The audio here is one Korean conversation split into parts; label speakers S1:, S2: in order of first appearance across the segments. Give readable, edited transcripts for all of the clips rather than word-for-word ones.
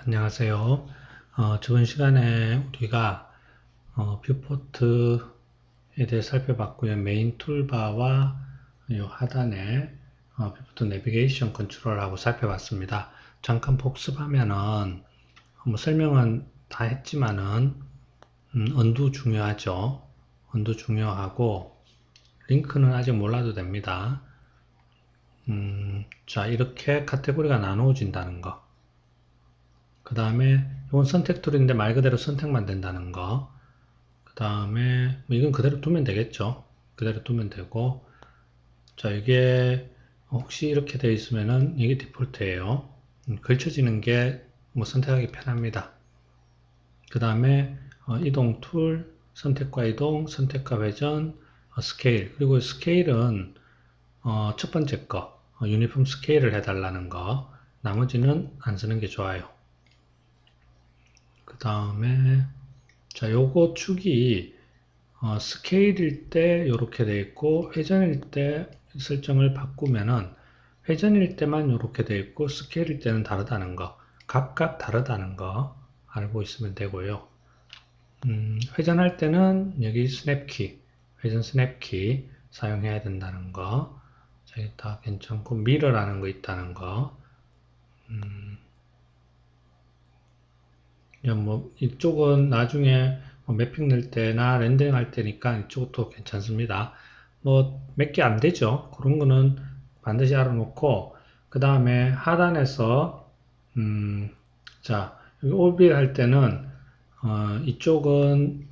S1: 안녕하세요. 저번 시간에 우리가 뷰포트에 대해 살펴봤고요. 메인 툴바와 이 하단에 뷰포트 내비게이션 컨트롤하고 살펴봤습니다. 잠깐 복습하면은 뭐 설명은 다 했지만은 언두 중요하죠. 언두 중요하고 링크는 아직 몰라도 됩니다. 자, 이렇게 카테고리가 나누어진다는 거. 그 다음에 이건 선택 툴인데 말 그대로 선택만 된다는 거. 그 다음에 뭐 이건 그대로 두면 되겠죠. 그대로 두면 되고, 자, 이게 혹시 이렇게 되어 있으면은 이게 디폴트예요. 걸쳐지는 게 뭐 선택하기 편합니다. 그 다음에 이동 툴, 선택과 이동, 선택과 회전, 스케일. 그리고 스케일은 첫 번째 거 유니폼 스케일을 해달라는 거. 나머지는 안 쓰는 게 좋아요. 그 다음에 자, 요거 축이 스케일일 때 이렇게 되어 있고 회전일 때 설정을 바꾸면은 회전일 때만 이렇게 되어 있고 스케일일 때는 다르다는 거, 각각 다르다는 거 알고 있으면 되고요. 회전할 때는 여기 스냅키, 회전 스냅키 사용해야 된다는 거. 자, 이게 다 괜찮고 미러라는 거 있다는 거. 뭐 이쪽은 나중에 뭐 매핑 넣을 때나 렌더링 할 때니까 이쪽도 괜찮습니다. 뭐 몇 개 안 되죠. 그런 거는 반드시 알아놓고 그 다음에 하단에서 자 여기 오빌 할 때는 이쪽은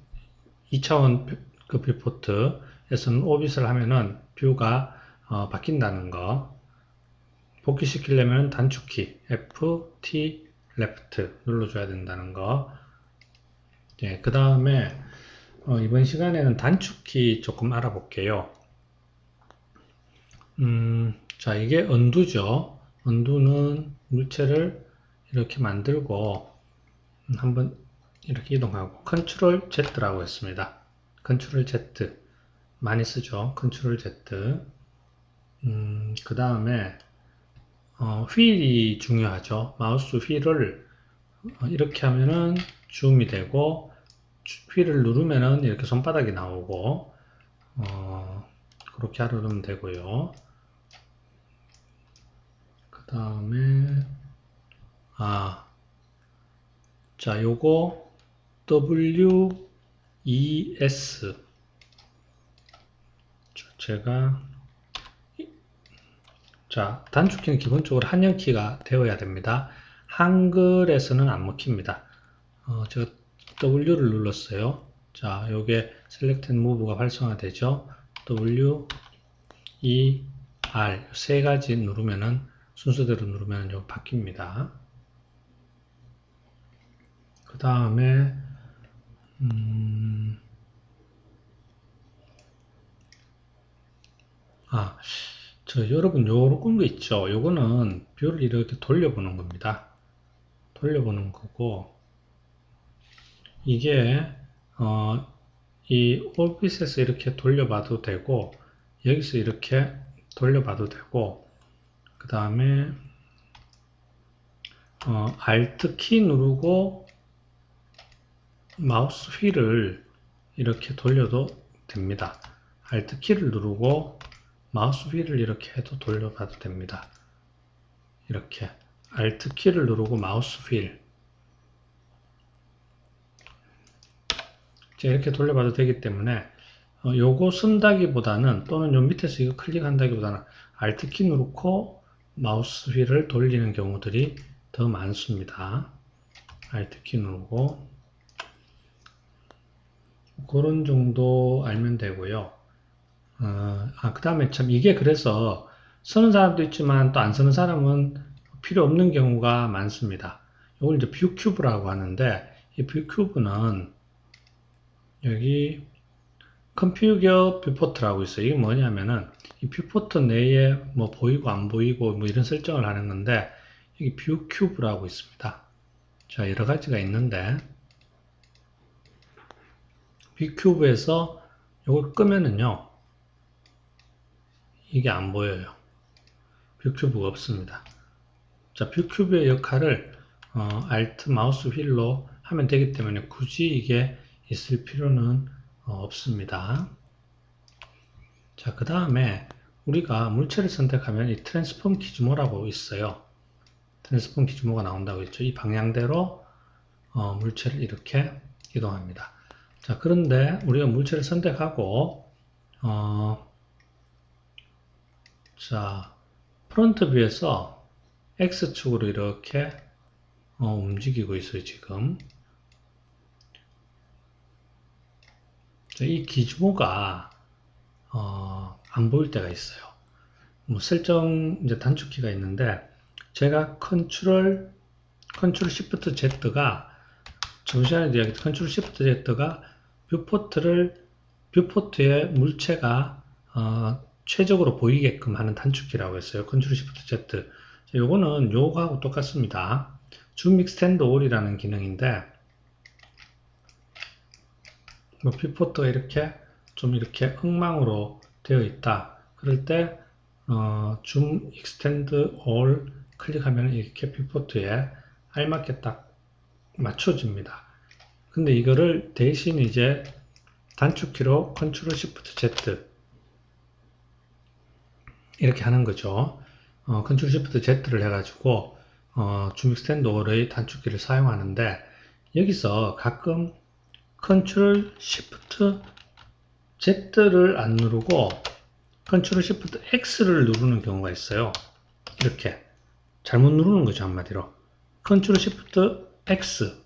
S1: 2차원 그 뷰포트에서는 오빗을 하면은 뷰가 바뀐다는 거. 복귀시키려면 단축키 F, T, Left 눌러줘야 된다는 거. 예, 그 다음에 이번 시간에는 단축키 조금 알아볼게요. 자, 이게 언두죠. 언두는 물체를 이렇게 만들고 한번 이렇게 이동하고 컨트롤 Z라고 했습니다. 컨트롤 Z 많이 쓰죠. 컨트롤 Z. 그 다음에 휠이 중요하죠. 마우스 휠을 이렇게 하면은 줌이 되고 휠을 누르면은 이렇게 손바닥이 나오고 그렇게 하면 되고요. 그 다음에 자, 요거 WES 자, 단축키는 기본적으로 한영키가 되어야 됩니다. 한글에서는 안 먹힙니다. 제가 W를 눌렀어요. 자, 요게 Select and Move가 활성화되죠. W, E, R 세 가지 누르면은 순서대로 누르면 요 바뀝니다. 그 다음에 여러분 요런 거 있죠. 요거는 뷰를 이렇게 돌려보는 겁니다. 돌려보는 거고 이게 이 오피스에서 이렇게 돌려봐도 되고 여기서 이렇게 돌려봐도 되고 그 다음에 Alt 키 누르고 마우스 휠을 이렇게 돌려도 됩니다. Alt 키를 누르고 마우스 휠을 이렇게 해도 돌려봐도 됩니다. 이렇게 Alt 키를 누르고 마우스 휠 이렇게 돌려봐도 되기 때문에 요거 쓴다기보다는 또는 요 밑에서 이거 클릭한다기보다는 Alt 키 누르고 마우스 휠을 돌리는 경우들이 더 많습니다. Alt 키 누르고 그런 정도 알면 되고요. 그 다음에 참 이게 그래서 쓰는 사람도 있지만 또 안 쓰는 사람은 필요 없는 경우가 많습니다. 이걸 이제 뷰 큐브라고 하는데 이 뷰 큐브는 여기 컴퓨터 뷰포트라고 있어요. 이게 뭐냐면은 이 뷰포트 내에 뭐 보이고 안 보이고 뭐 이런 설정을 하는 건데 여기 뷰 큐브라고 있습니다. 자, 여러 가지가 있는데 뷰 큐브에서 이걸 끄면은요 이게 안 보여요. 뷰 큐브가 없습니다. 자, 뷰 큐브의 역할을 Alt 마우스 휠로 하면 되기 때문에 굳이 이게 있을 필요는 없습니다. 자, 그 다음에 우리가 물체를 선택하면 이 트랜스폼 기즈모라고 있어요. 트랜스폼 기즈모가 나온다고 했죠. 이 방향대로 물체를 이렇게 이동합니다. 자, 그런데 우리가 물체를 선택하고 자, 프론트 뷰에서 X축으로 이렇게 움직이고 있어요, 지금. 자, 이 기즈모가 안 보일 때가 있어요. 뭐 설정 이제 단축키가 있는데 제가 컨트롤 시프트 Z가 좀 전에도 이야기했던 컨트롤 시프트 Z가 뷰포트에 물체가 최적으로 보이게끔 하는 단축키라고 했어요. 컨트롤 시프트 Z. 요거는 요거하고 똑같습니다. 줌 익스텐드 올이라는 기능인데 뭐 뷰포트가 이렇게 좀 이렇게 엉망으로 되어 있다. 그럴 때 줌 익스텐드 올 클릭하면 이렇게 뷰포트에 알맞게 딱 맞춰집니다. 근데 이거를 대신 이제 단축키로 컨트롤 시프트 Z 이렇게 하는 거죠. 컨트롤 시프트 Z를 해가지고 줌 익스텐드 올의 단축키를 사용하는데 여기서 가끔 컨트롤 시프트 Z를 안 누르고 컨트롤 시프트 X를 누르는 경우가 있어요. 이렇게 잘못 누르는 거죠, 한마디로. 컨트롤 시프트 X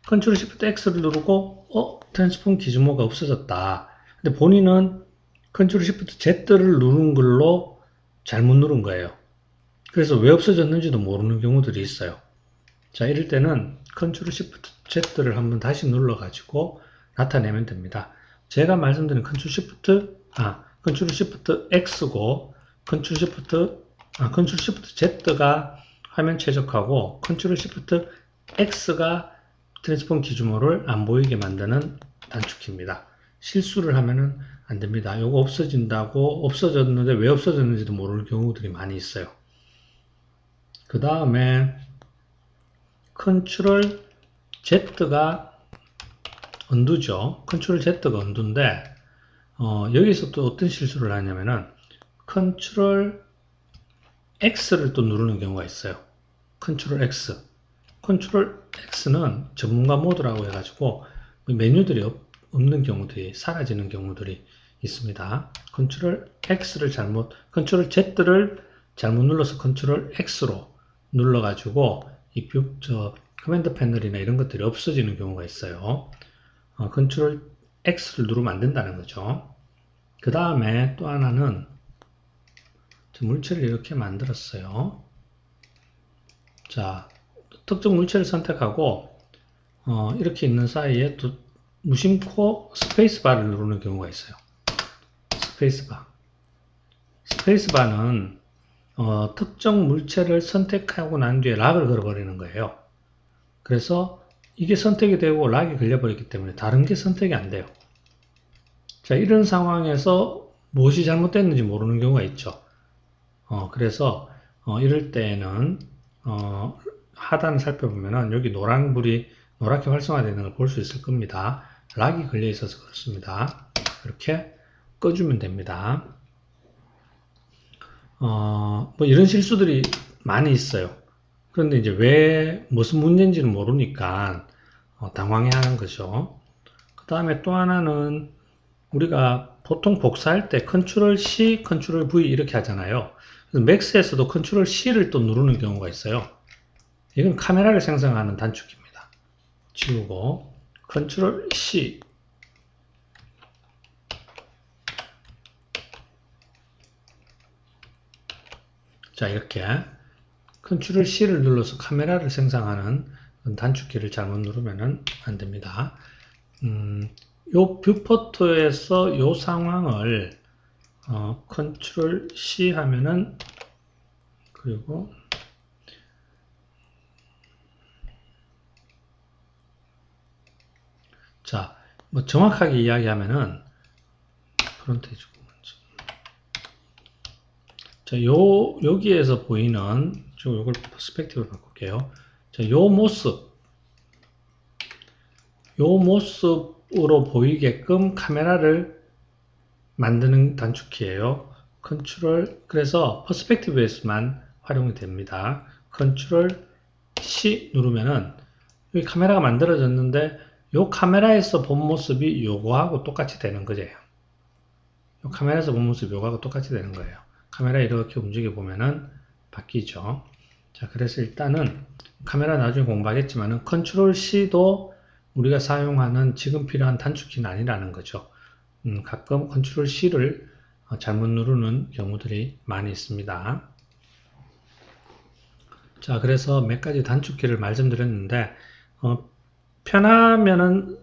S1: 컨트롤 시프트 X를 누르고 트랜스폼 기즈모가 없어졌다. 근데 본인은 컨트롤 시프트 Z를 누른 걸로 잘못 누른 거예요. 그래서 왜 없어졌는지도 모르는 경우들이 있어요. 자, 이럴 때는 컨트롤 시프트 Z를 한번 다시 눌러 가지고 나타내면 됩니다. 제가 말씀드린 컨트롤 시프트 X고 컨트롤 시프트 Z가 화면 최적화고 컨트롤 시프트 X가 트랜스폼 기준모를 안 보이게 만드는 단축키입니다. 실수를 하면은 안 됩니다. 요거 없어졌는데 왜 없어졌는지도 모르는 경우들이 많이 있어요. 그 다음에 컨트롤 Z가 언두죠. 컨트롤 Z가 언두인데 여기서 또 어떤 실수를 하냐면은 컨트롤 X를 또 누르는 경우가 있어요. 컨트롤 X. 컨트롤 X는 전문가 모드라고 해가지고 메뉴들이 없는 경우들이 사라지는 경우들이 있습니다. 컨트롤 Z를 잘못 눌러서 컨트롤 X로 눌러가지고 이 커맨드 패널이나 이런 것들이 없어지는 경우가 있어요. 컨트롤 X를 누르면 안 된다는 거죠. 그 다음에 또 하나는 물체를 이렇게 만들었어요. 자, 특정 물체를 선택하고 이렇게 있는 사이에 또 무심코 스페이스바를 누르는 경우가 있어요. 스페이스바는 특정 물체를 선택하고 난 뒤에 락을 걸어버리는 거예요. 그래서 이게 선택이 되고 락이 걸려버렸기 때문에 다른 게 선택이 안 돼요. 자, 이런 상황에서 무엇이 잘못됐는지 모르는 경우가 있죠. 그래서 이럴 때에는 하단을 살펴보면은 여기 노란불이 노랗게 활성화되는 걸 볼 수 있을 겁니다. 락이 걸려 있어서 그렇습니다. 이렇게 꺼주면 됩니다. 뭐 이런 실수들이 많이 있어요. 그런데 이제 왜 무슨 문제인지는 모르니까 당황해하는 거죠. 그 다음에 또 하나는 우리가 보통 복사할 때 컨트롤 C, 컨트롤 V 이렇게 하잖아요. 그래서 맥스에서도 컨트롤 C를 또 누르는 경우가 있어요. 이건 카메라를 생성하는 단축키입니다. 지우고 컨트롤 C 자, 이렇게 컨트롤 C를 눌러서 카메라를 생성하는 단축키를 잘못 누르면 안 됩니다. 요 뷰포트에서 요 상황을 컨트롤 C 하면은 그리고 자, 뭐 정확하게 이야기하면은 프론트 해주고 자, 여기에서 보이는 요걸 퍼스펙티브로 바꿀게요. 자, 요 모습으로 보이게끔 카메라를 만드는 단축키예요. 그래서 퍼스펙티브에서만 활용이 됩니다. 컨트롤 C 누르면은 여기 카메라가 만들어졌는데 요 카메라에서 본 모습이 요거하고 똑같이 되는 거죠. 요 카메라에서 본 모습이 요거하고 똑같이 되는 거예요. 카메라 이렇게 움직여 보면은 바뀌죠. 자, 그래서 일단은 카메라 나중에 공부하겠지만은 컨트롤 C도 우리가 사용하는 지금 필요한 단축키는 아니라는 거죠. 가끔 컨트롤 C를 잘못 누르는 경우들이 많이 있습니다. 자, 그래서 몇 가지 단축키를 말씀드렸는데 편하면은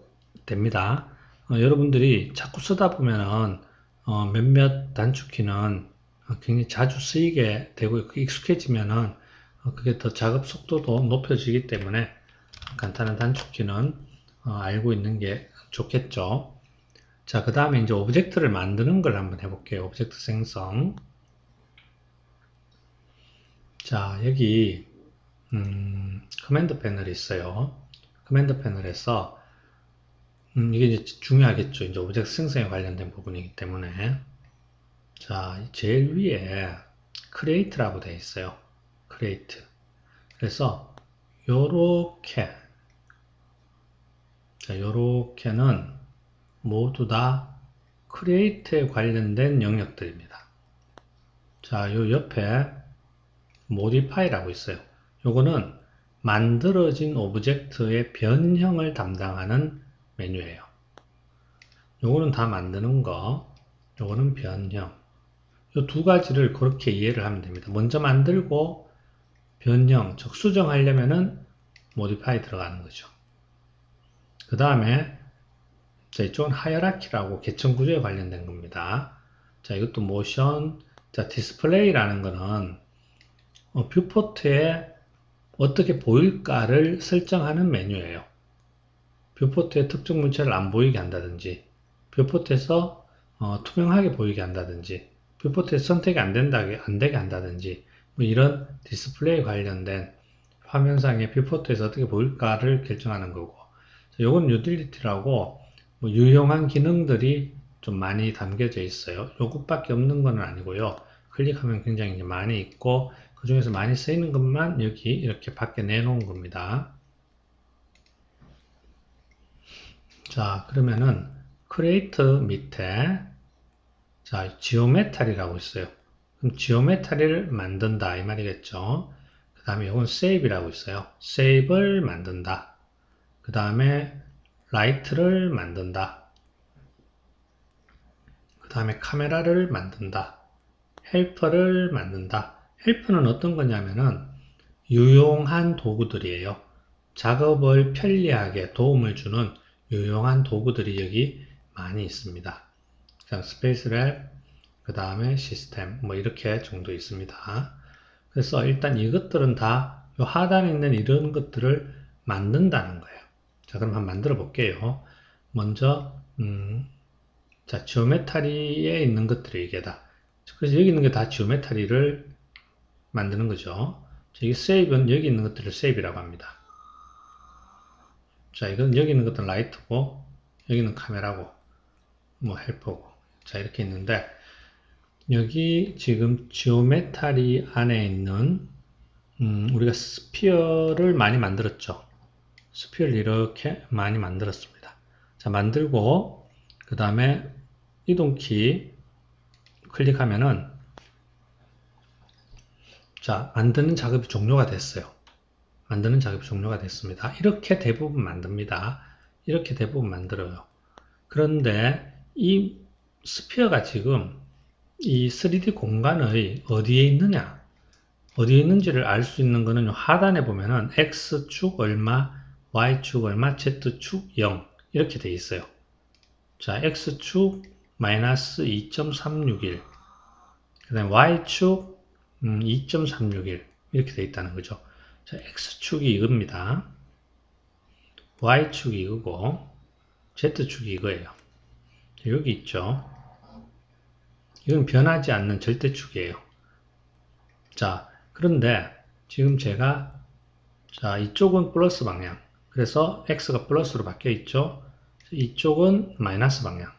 S1: 됩니다. 여러분들이 자꾸 쓰다 보면은 몇몇 단축키는 굉장히 자주 쓰이게 되고 익숙해지면은 그게 더 작업 속도도 높여지기 때문에 간단한 단축키는 알고 있는 게 좋겠죠. 자, 그 다음에 이제 오브젝트를 만드는 걸 한번 해볼게요. 오브젝트 생성. 자, 여기 커맨드 패널이 있어요. 커맨드 패널에서 이게 이제 중요하겠죠. 이제 오브젝트 생성에 관련된 부분이기 때문에. 자, 제일 위에 create라고 되어 있어요. create. 그래서 요렇게, 자, 요렇게는 모두 다 create에 관련된 영역들입니다. 자, 요 옆에 modify라고 있어요. 요거는 만들어진 오브젝트의 변형을 담당하는 메뉴예요. 요거는 다 만드는 거, 요거는 변형. 요 두 가지를 그렇게 이해를 하면 됩니다. 먼저 만들고 변형, 즉 수정하려면은 modify 들어가는 거죠. 그 다음에 자, 이쪽은 하이어라키라고 계층 구조에 관련된 겁니다. 자, 이것도 모션, 자, 디스플레이라는 거는 뷰포트에 어떻게 보일까를 설정하는 메뉴예요. 뷰포트에 특정 물체를 안 보이게 한다든지, 뷰포트에서 투명하게 보이게 한다든지, 뷰포트에서 선택이 안 되게 한다든지, 뭐 이런 디스플레이 관련된 화면상의 뷰포트에서 어떻게 보일까를 결정하는 거고, 요건 유틸리티라고 뭐 유용한 기능들이 좀 많이 담겨져 있어요. 요것밖에 없는 건 아니고요. 클릭하면 굉장히 많이 있고 그 중에서 많이 쓰이는 것만 여기 이렇게 밖에 내놓은 겁니다. 자, 그러면은 create 밑에 자, geometr이라고 있어요. 그럼 geometr를 만든다 이 말이겠죠. 그 다음에 이건 save이라고 있어요. save를 만든다. 그 다음에 write를 만든다. 그 다음에 카메라를 만든다. 헬퍼를 만든다. 헬퍼는 어떤 거냐면은 유용한 도구들이에요. 작업을 편리하게 도움을 주는 유용한 도구들이 여기 많이 있습니다. 스페이스랩, 그 다음에 시스템, 뭐 이렇게 정도 있습니다. 그래서 일단 이것들은 다 요 하단에 있는 이런 것들을 만든다는 거예요. 자, 그럼 한번 만들어 볼게요. 먼저, 자, 지오메타리에 있는 것들이 이게 다. 그래서 여기 있는 게 다 지오메타리를 만드는 거죠. 자, 이 세이브는 여기 있는 것들을 세이브라고 합니다. 자, 이건 여기 있는 것들은 라이트고, 여기는 카메라고, 뭐 헬퍼고. 자, 이렇게 있는데, 여기 지금 지오메타리 안에 있는, 우리가 스피어를 많이 만들었죠. 스피어를 이렇게 많이 만들었습니다. 자, 만들고, 그 다음에 이동키 클릭하면은, 자, 만드는 작업이 종료가 됐어요. 만드는 작업이 종료가 됐습니다. 이렇게 대부분 만듭니다. 이렇게 대부분 만들어요. 그런데 이 스피어가 지금 이 3D 공간의 어디에 있느냐, 어디에 있는지를 알 수 있는 거는 하단에 보면은 X축 얼마, Y축 얼마, Z축 0 이렇게 돼 있어요. 자, X축 마이너스 2.361, 그 다음에 Y축 2.361 이렇게 돼 있다는 거죠. 자, X축이 이겁니다. Y축이 이거고 Z축이 이거예요. 여기 있죠. 이건 변하지 않는 절대축이에요. 자, 그런데 지금 제가 자, 이쪽은 플러스 방향. 그래서 x가 플러스로 바뀌어 있죠. 이쪽은 마이너스 방향.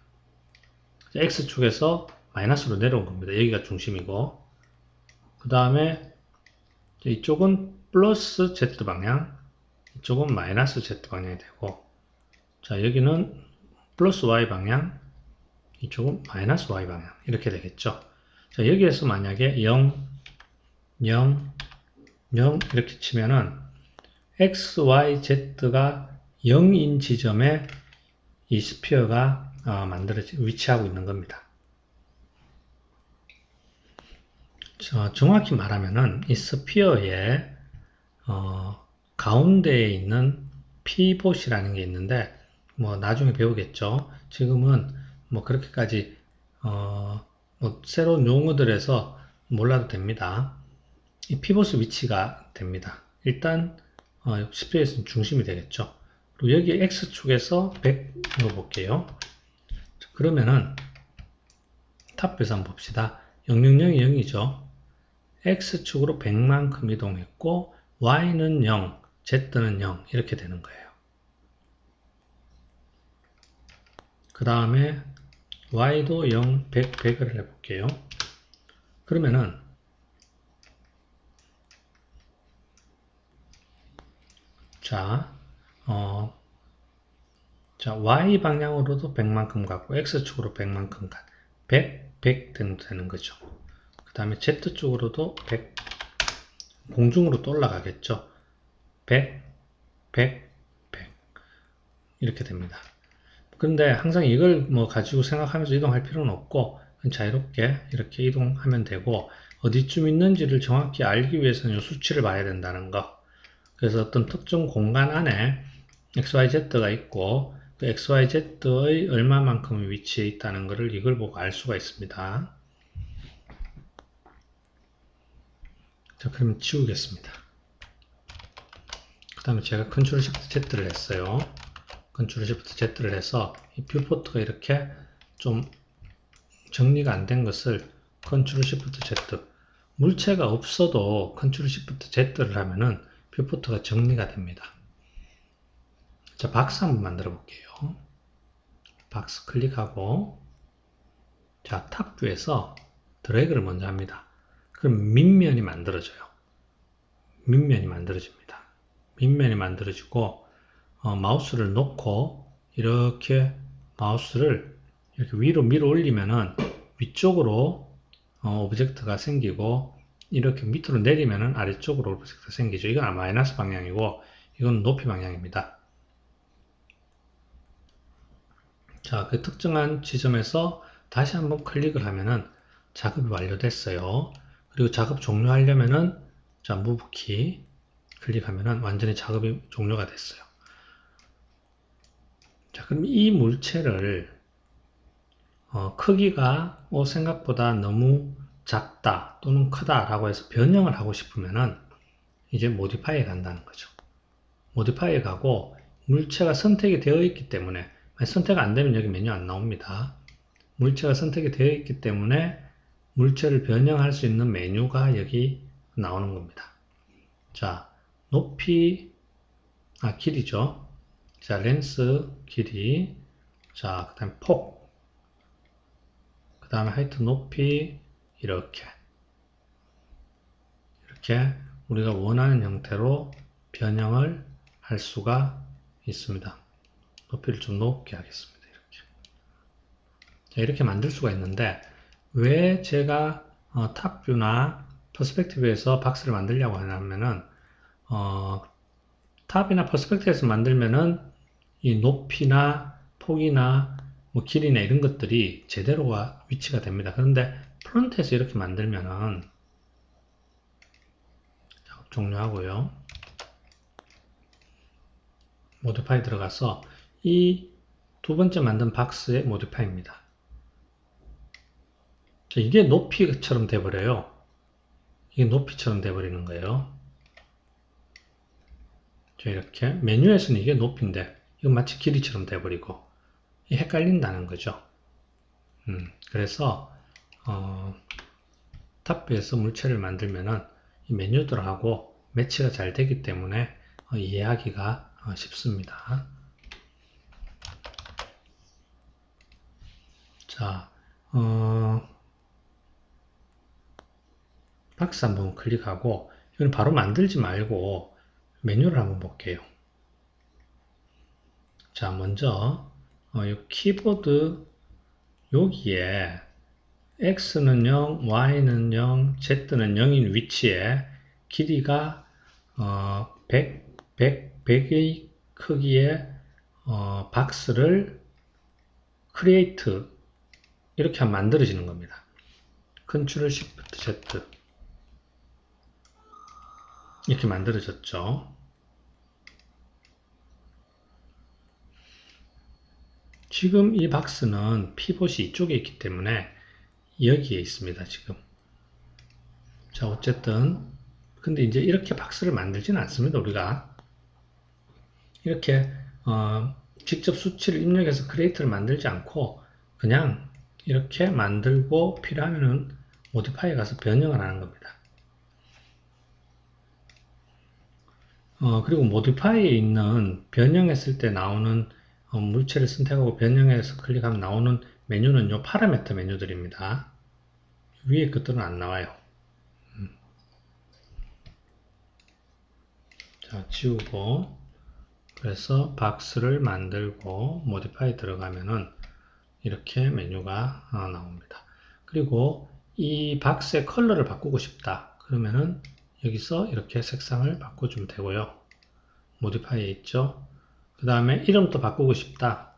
S1: x축에서 마이너스로 내려온 겁니다. 여기가 중심이고, 그 다음에 이쪽은 플러스 z 방향, 이쪽은 마이너스 z 방향이 되고, 자, 여기는 플러스 y 방향, 이쪽은 마이너스 y 방향 이렇게 되겠죠. 자, 여기에서 만약에 0, 0, 0 이렇게 치면은 x, y, z가 0인 지점에 이 스피어가 위치하고 있는 겁니다. 자, 정확히 말하면은 이 스피어의 가운데에 있는 피봇이라는 게 있는데 뭐 나중에 배우겠죠. 지금은 뭐 그렇게까지 뭐 새로운 용어들에서 몰라도 됩니다. 이 피봇의 위치가 됩니다. 일단 스피어에서는 중심이 되겠죠. 그리고 여기 X축에서 100 넣어볼게요. 그러면은 탑에서 한번 봅시다. 000이 0이죠. X축으로 100만큼 이동했고 Y는 0, Z는 0 이렇게 되는 거예요. 그 다음에 Y도 0, 100, 100을 해볼게요. 그러면은 자, Y 방향으로도 100만큼 갔고 X축으로 100만큼 간 100, 100 되는 거죠. 그 다음에 Z축으로도 100 공중으로 또 올라가겠죠. 100, 100, 100 이렇게 됩니다. 그런데 항상 이걸 뭐 가지고 생각하면서 이동할 필요는 없고 자유롭게 이렇게 이동하면 되고 어디쯤 있는지를 정확히 알기 위해서는 이 수치를 봐야 된다는 거. 그래서 어떤 특정 공간 안에 XYZ가 있고 그 XYZ의 얼마만큼 위치해 있다는 것을 이걸 보고 알 수가 있습니다. 자, 그럼 지우겠습니다. 그 다음에 제가 컨트롤 시프트 Z를 했어요. 컨트롤 시프트 Z를 해서 이 뷰포트가 이렇게 좀 정리가 안 된 것을 컨트롤 시프트 Z 물체가 없어도 컨트롤 시프트 Z를 하면은 뷰포트가 정리가 됩니다. 자, 박스 한번 만들어 볼게요. 박스 클릭하고 자, 탑뷰에서 드래그를 먼저 합니다. 그럼 밑면이 만들어져요. 밑면이 만들어집니다. 밑면이 만들어지고 마우스를 놓고 이렇게 마우스를 이렇게 위로 밀어 올리면은 위쪽으로 오브젝트가 생기고 이렇게 밑으로 내리면은 아래쪽으로 오브젝트가 생기죠. 이건 마이너스 방향이고 이건 높이 방향입니다. 자, 그 특정한 지점에서 다시 한번 클릭을 하면은 작업이 완료됐어요. 그리고 작업 종료하려면은 자, 무브 키 클릭하면은 완전히 작업이 종료가 됐어요. 자, 그럼 이 물체를 크기가 생각보다 너무 작다 또는 크다 라고 해서 변형을 하고 싶으면은 이제 모디파이에 간다는 거죠. 모디파이에 가고 물체가 선택이 되어 있기 때문에 선택 안 되면 여기 메뉴 안 나옵니다. 물체가 선택이 되어 있기 때문에 물체를 변형할 수 있는 메뉴가 여기 나오는 겁니다. 자, 높이 길이죠. 자, 렌스 길이 자, 그 다음에 폭 그 다음에 하이트 높이 이렇게 우리가 원하는 형태로 변형을 할 수가 있습니다. 높이를 좀 높게 하겠습니다. 이렇게. 자, 이렇게 만들 수가 있는데 왜 제가 탑뷰나 퍼스펙티브에서 박스를 만들려고 하냐면은 탑이나 퍼스펙티브에서 만들면은 이 높이나 폭이나 뭐 길이나 이런 것들이 제대로가 위치가 됩니다. 그런데 프론트에서 이렇게 만들면은 작업 종료하고요. 모디파이 들어가서 이 두 번째 만든 박스의 모디파이입니다. 자, 이게 높이처럼 돼버려요. 이게 높이처럼 돼버리는 거예요. 자, 이렇게 메뉴에서는 이게 높이인데 이건 마치 길이처럼 돼버리고 헷갈린다는 거죠. 그래서 탑뷰에서 물체를 만들면은 이 메뉴들하고 매치가 잘 되기 때문에 이해하기가 쉽습니다. 자, 박스 한번 클릭하고, 이건 바로 만들지 말고 메뉴를 한번 볼게요. 자, 먼저 이 키보드 여기에 X는 0, Y는 0, Z는 0인 위치에 길이가 100의 크기의 박스를 create 이렇게 하면 만들어지는 겁니다. Ctrl Shift Z 이렇게 만들어졌죠. 지금 이 박스는 피봇이 이쪽에 있기 때문에 여기에 있습니다. 지금. 자, 어쨌든 근데 이제 이렇게 박스를 만들지는 않습니다. 우리가 이렇게 직접 수치를 입력해서 크리에이트를 만들지 않고 그냥 이렇게 만들고 필요하면은 모디파이에 가서 변형을 하는 겁니다. 그리고 모디파이에 있는 변형했을 때 나오는 물체를 선택하고 변형해서 클릭하면 나오는 메뉴는 요 파라미터 메뉴들입니다. 위에 것들은 안 나와요. 자, 지우고 그래서 박스를 만들고 모디파이 들어가면은 이렇게 메뉴가 나옵니다. 그리고 이 박스의 컬러를 바꾸고 싶다. 그러면은 여기서 이렇게 색상을 바꿔주면 되고요. 모디파이에 있죠. 그 다음에 이름도 바꾸고 싶다.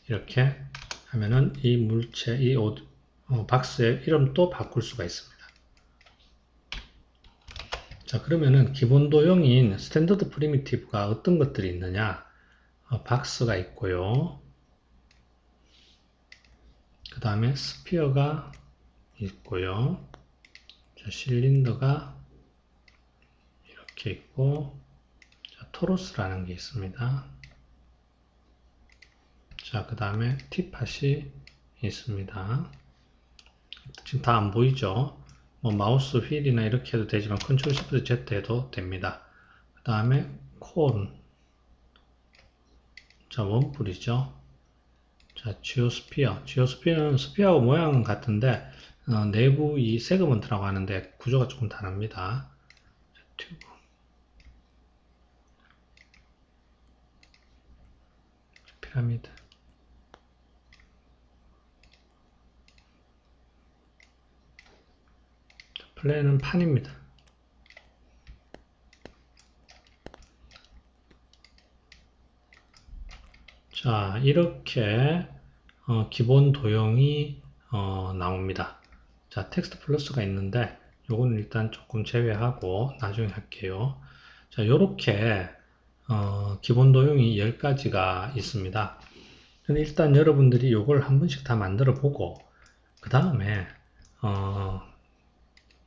S1: 이렇게 하면은 이 물체, 이 박스의 이름도 바꿀 수가 있습니다. 자, 그러면은 기본 도형인 스탠더드 프리미티브가 어떤 것들이 있느냐? 박스가 있고요. 그 다음에 스피어가 있고요. 자, 실린더가 이렇게 있고, 자, 토로스라는 게 있습니다. 자, 그 다음에 티팟이 있습니다. 지금 다 안 보이죠? 뭐 마우스 휠이나 이렇게 해도 되지만 컨트롤 시프트 Z 해도 됩니다. 그 다음에 콘, 자, 원뿔이죠. 자, 지오스피어. 지오스피어는 스피어하고 모양은 같은데 내부 이 세그먼트라고 하는데 구조가 조금 다릅니다. 자, 튜브, 피라미드. 자, 플랜은 판입니다. 자, 이렇게 기본 도형이 나옵니다. 자, 텍스트 플러스가 있는데 요거는 일단 조금 제외하고 나중에 할게요. 자, 요렇게 기본 도형이 10가지가 있습니다. 일단 여러분들이 요걸 한 번씩 다 만들어 보고 그 다음에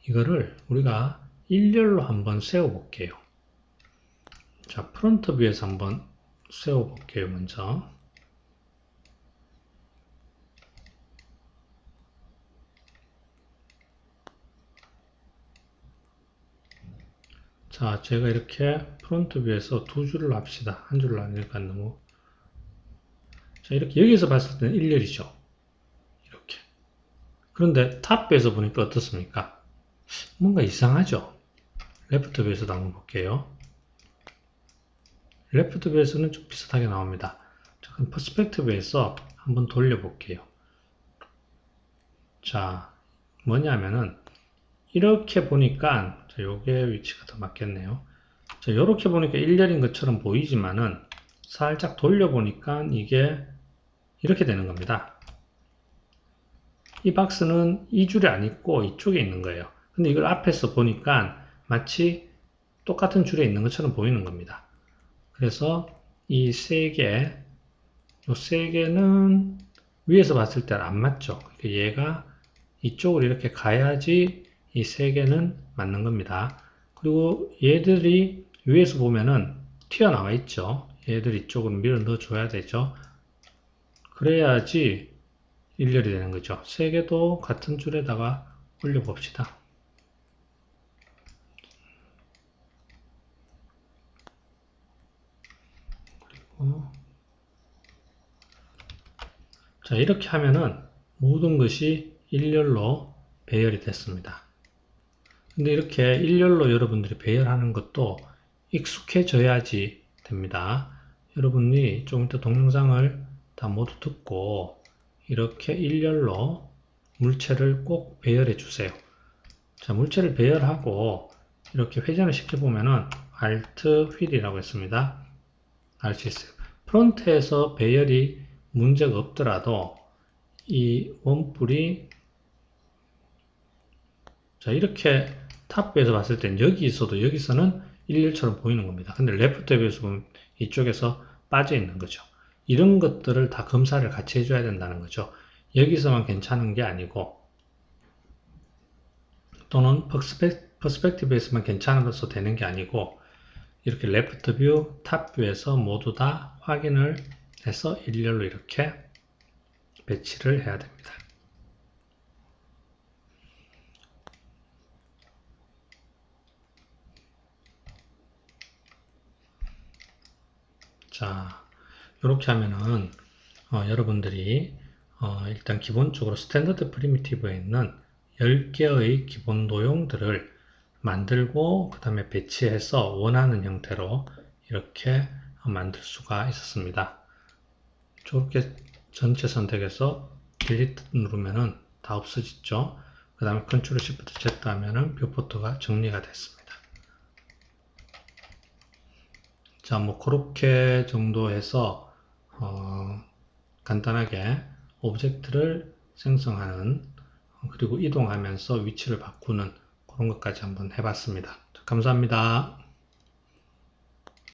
S1: 이거를 우리가 일렬로 한번 세워 볼게요. 자, 프론트 뷰에서 한번 세워 볼게요. 먼저 자, 제가 이렇게 프론트 뷰에서 두 줄을 합시다. 한 줄로 하니까 너무 자, 이렇게 여기서 봤을 때는 일렬이죠. 이렇게. 그런데 탑 뷰에서 보니까 어떻습니까? 뭔가 이상하죠? 레프트 뷰에서도 한번 볼게요. 레프트 뷰에서는 좀 비슷하게 나옵니다. 자, 그럼 퍼스펙티브에서 한번 돌려볼게요. 자, 뭐냐면은 이렇게 보니까 자, 요게 위치가 더 맞겠네요. 자, 이렇게 보니까 일렬인 것처럼 보이지만은 살짝 돌려보니까 이게 이렇게 되는 겁니다. 이 박스는 이 줄에 안 있고 이쪽에 있는 거예요. 근데 이걸 앞에서 보니까 마치 똑같은 줄에 있는 것처럼 보이는 겁니다. 그래서 이 세 개, 이 세 개는 위에서 봤을 때는 안 맞죠. 얘가 이쪽으로 이렇게 가야지 이 세 개는 맞는 겁니다. 그리고 얘들이 위에서 보면은 튀어나와 있죠. 얘들 이쪽으로 밀어 넣어 줘야 되죠. 그래야지 일렬이 되는 거죠. 세 개도 같은 줄에다가 올려 봅시다. 자, 이렇게 하면은 모든 것이 일렬로 배열이 됐습니다. 근데 이렇게 일렬로 여러분들이 배열하는 것도 익숙해져야지 됩니다. 여러분이 좀 이따 동영상을 다 모두 듣고 이렇게 일렬로 물체를 꼭 배열해 주세요. 자, 물체를 배열하고 이렇게 회전을 시켜보면은 Alt 휠이라고 했습니다. 알 수 있어요. 프론트에서 배열이 문제가 없더라도 이 원뿔이 자, 이렇게 탑뷰에서 봤을 땐 여기 있어도 여기서는 일렬처럼 보이는 겁니다. 근데 레프트 뷰에서 보면 이쪽에서 빠져 있는 거죠. 이런 것들을 다 검사를 같이 해줘야 된다는 거죠. 여기서만 괜찮은 게 아니고 또는 퍼스펙티브에서만 괜찮아서 되는 게 아니고 이렇게 레프트 뷰, 탑 뷰에서 모두 다 확인을 해서 일렬로 이렇게 배치를 해야 됩니다. 자, 이렇게 하면은 여러분들이 일단 기본적으로 스탠더드 프리미티브에 있는 10개의 기본 도형들을 만들고 그 다음에 배치해서 원하는 형태로 이렇게 만들 수가 있었습니다. 저렇게 전체 선택해서 딜리트 누르면은 다 없어지죠. 그 다음에 컨트롤 시프트 Z 하면은 뷰포트가 정리가 됐습니다. 자, 뭐 그렇게 정도 해서 간단하게 오브젝트를 생성하는 그리고 이동하면서 위치를 바꾸는 그런 것까지 한번 해봤습니다. 감사합니다.